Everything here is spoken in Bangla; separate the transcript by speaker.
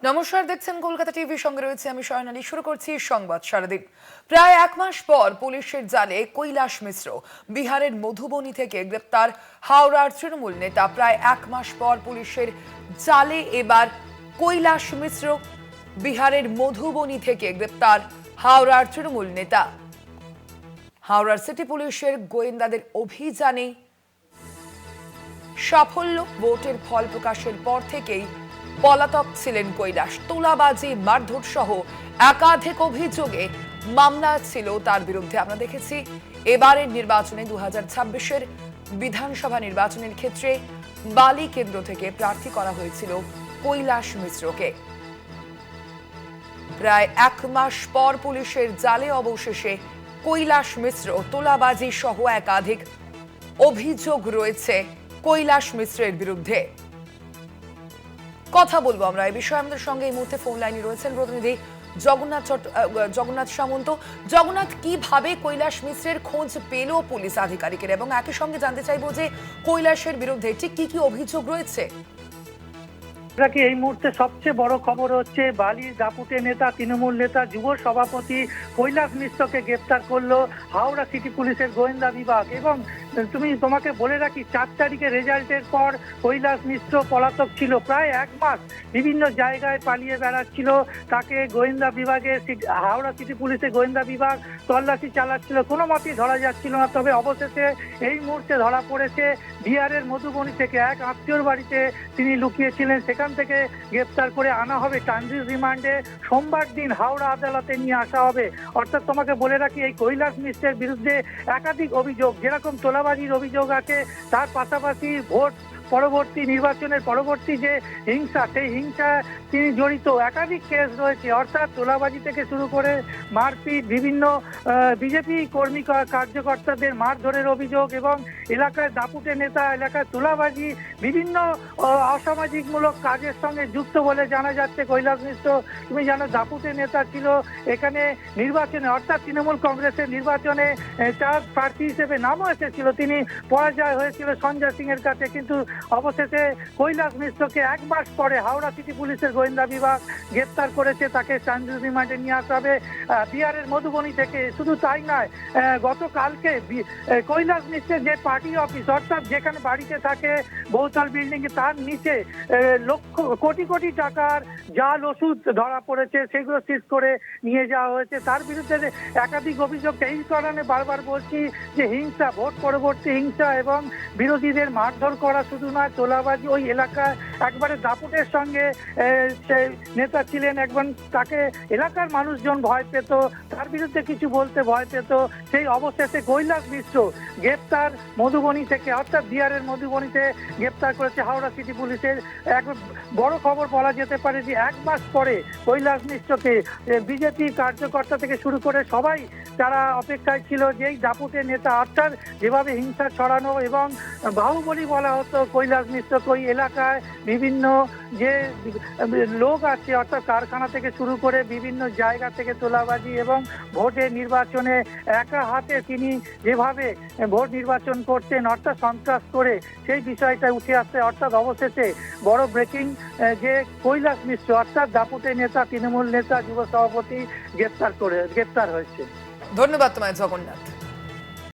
Speaker 1: নমস্কার, দেখছেন কলকাতা টিভি, সঙ্গে রয়েছে আমি শয়নালী। শুরু করছি সংবাদ সারাদিন। প্রায় এক মাস পর পুলিশের জালে কৈলাস মিশ্র। বিহারের মধুবনী থেকে গ্রেপ্তার হাওড়ার তৃণমূল নেতা। প্রায় এক মাস পর পুলিশের জালে এবার কৈলাস মিশ্র। বিহারের মধুবনী থেকে গ্রেপ্তার হাওড়ার তৃণমূল নেতা। হাওড়ার সিটি পুলিশের গোয়েন্দাদের অভিযানে সাফল্য। ভোটের ফল প্রকাশের পর থেকেই পলাতক ছিলেন কৈলাস। তোলাবাজি, মারধর সহ একাধিক অভিযোগে মামলা ছিল তার বিরুদ্ধে। আমরা দেখেছি এবারের নির্বাচনে 2026-এর বিধানসভা নির্বাচনের ক্ষেত্রে বালি কেন্দ্র থেকে প্রার্থী করা হয়েছিল কৈলাস মিশ্রকে। প্রায় এক মাস পর পুলিশের জালে অবশেষে কৈলাস মিশ্র। তোলাবাজি সহ একাধিক অভিযোগ রয়েছে কৈলাস মিশ্রের বিরুদ্ধে। কথা বলবো আমরা এই বিষয়ে। আমাদের সঙ্গে এই মুহূর্তে ফোন লাইনে রয়েছেন প্রতিনিধি জগন্নাথ সামন্ত। জগন্নাথ, কিভাবে কৈলাস মিশ্রের খোঁজ পেল পুলিশ আধিকারিকের, এবং একই সঙ্গে জানতে চাইবো যে কৈলাসের বিরুদ্ধে ঠিক কি কি অভিযোগ রয়েছে?
Speaker 2: এই মুহূর্তে সবচেয়ে বড় খবর হচ্ছে বালির দাপুটে নেতা, তৃণমূল নেতা, যুব সভাপতি কৈলাস মিশ্রকে গ্রেপ্তার করলো হাওড়া সিটি পুলিশের গোয়েন্দা বিভাগ। এবং তোমাকে বলে রাখি, 4 তারিখে রেজাল্টের পর কৈলাস মিশ্র পলাতক ছিল। প্রায় এক মাস বিভিন্ন জায়গায় পালিয়ে বেড়াচ্ছিল। তাকে গোয়েন্দা বিভাগের হাওড়া সিটি পুলিশের গোয়েন্দা বিভাগ তল্লাশি চালাচ্ছিল, কোনো মতেই ধরা যাচ্ছিল না। তবে অবশেষে এই মুহূর্তে ধরা পড়েছে বিহারের মধুবনী থেকে। এক আত্মীয়র বাড়িতে তিনি লুকিয়েছিলেন, সেখান থেকে গ্রেপ্তার করে আনা হবে ট্রানজিট রিমান্ডে। সোমবার দিন হাওড়া আদালতে নিয়ে আসা হবে। অর্থাৎ তোমাকে বলে রাখি, এই কৈলাস মিশ্রের বিরুদ্ধে একাধিক অভিযোগ, যেরকম তোলাবাজির অভিযোগ আছে, তার পাশাপাশি ভোট পরবর্তী নির্বাচনের পরবর্তী যে হিংসা, সেই হিংসা তিনি জড়িত। একাধিক কেস রয়েছে। অর্থাৎ তোলাবাজি থেকে শুরু করে মারপিট, বিভিন্ন বিজেপি কর্মী কার্যকর্তাদের মারধরের অভিযোগ, এবং এলাকায় দাপুটে নেতা, এলাকায় তোলাবাজি, বিভিন্ন অসামাজিকমূলক কাজের সঙ্গে যুক্ত বলে জানা যাচ্ছে কৈলাস মিশ্র। তুমি জানো, দাপুটে নেতা ছিল এখানে নির্বাচনে, অর্থাৎ তৃণমূল কংগ্রেসের নির্বাচনে তার প্রার্থী হিসেবে নামও এসেছিল। তিনি পরাজয় হয়েছিল সঞ্জয় সিং এর কাছে। কিন্তু অবশেষে কৈলাস মিশ্রকে এক মাস পরে হাওড়া সিটি পুলিশের গোয়েন্দা বিভাগ গ্রেপ্তার করেছে। তাকে ট্রানজিট রিমান্ডে নিয়ে আসা হবে বিহারের মধুবনী থেকে। শুধু তাই নয়, গতকালকে কৈলাস মিশ্রের যে পার্টি অফিস, অর্থাৎ যেখানে বাড়িতে থাকে বহুতল বিল্ডিং, তার নিচে লক্ষ কোটি কোটি টাকার জাল ওষুধ ধরা পড়েছে। সেগুলো সিজ করে নিয়ে যাওয়া হয়েছে। তার বিরুদ্ধে একাধিক অভিযোগ। এই কারণে বারবার বলছি যে হিংসা, ভোট পরবর্তী হিংসা এবং বিরোধীদের মারধর করা শুধু নয়, তোলাবাজি। ওই এলাকায় একবারে দাপুটের সঙ্গে সেই নেতা ছিলেন, একবার তাকে এলাকার মানুষজন ভয় পেত, তার বিরুদ্ধে কিছু বলতে ভয় পেত। সেই অবশেষে কৈলাস মিশ্র গ্রেপ্তার মধুবনী থেকে, অর্থাৎ বিহারের মধুবনীতে গ্রেপ্তার করেছে হাওড়া সিটি পুলিশের। এক বড় খবর বলা যেতে পারে যে এক মাস পরে কৈলাস মিশ্রকে বিজেপি কার্যকর্তা থেকে শুরু করে সবাই যারা অপেক্ষায় ছিল যে এই দাপুটে নেতা, অর্থাৎ যেভাবে হিংসা ছড়ানো এবং বাহুবলী বলা হতো কৈলাস মিশ্রকে, ওই এলাকায় বিভিন্ন যে লোক আছে, অর্থাৎ কারখানা থেকে শুরু করে বিভিন্ন জায়গা থেকে তোলাবাজি এবং ভোটে নির্বাচনে একা হাতে তিনি যেভাবে ভোট নির্বাচন করতেন, অর্থাৎ সন্ত্রাস করে, সেই বিষয়টা উঠে আসছে। অর্থাৎ অবশেষে বড় ব্রেকিং যে কৈলাস মিশ্র, অর্থাৎ দাপুটে নেতা, তৃণমূল নেতা, যুব সভাপতি গ্রেপ্তার হয়েছে।
Speaker 1: ধন্যবাদ তোমায় জগন্নাথ।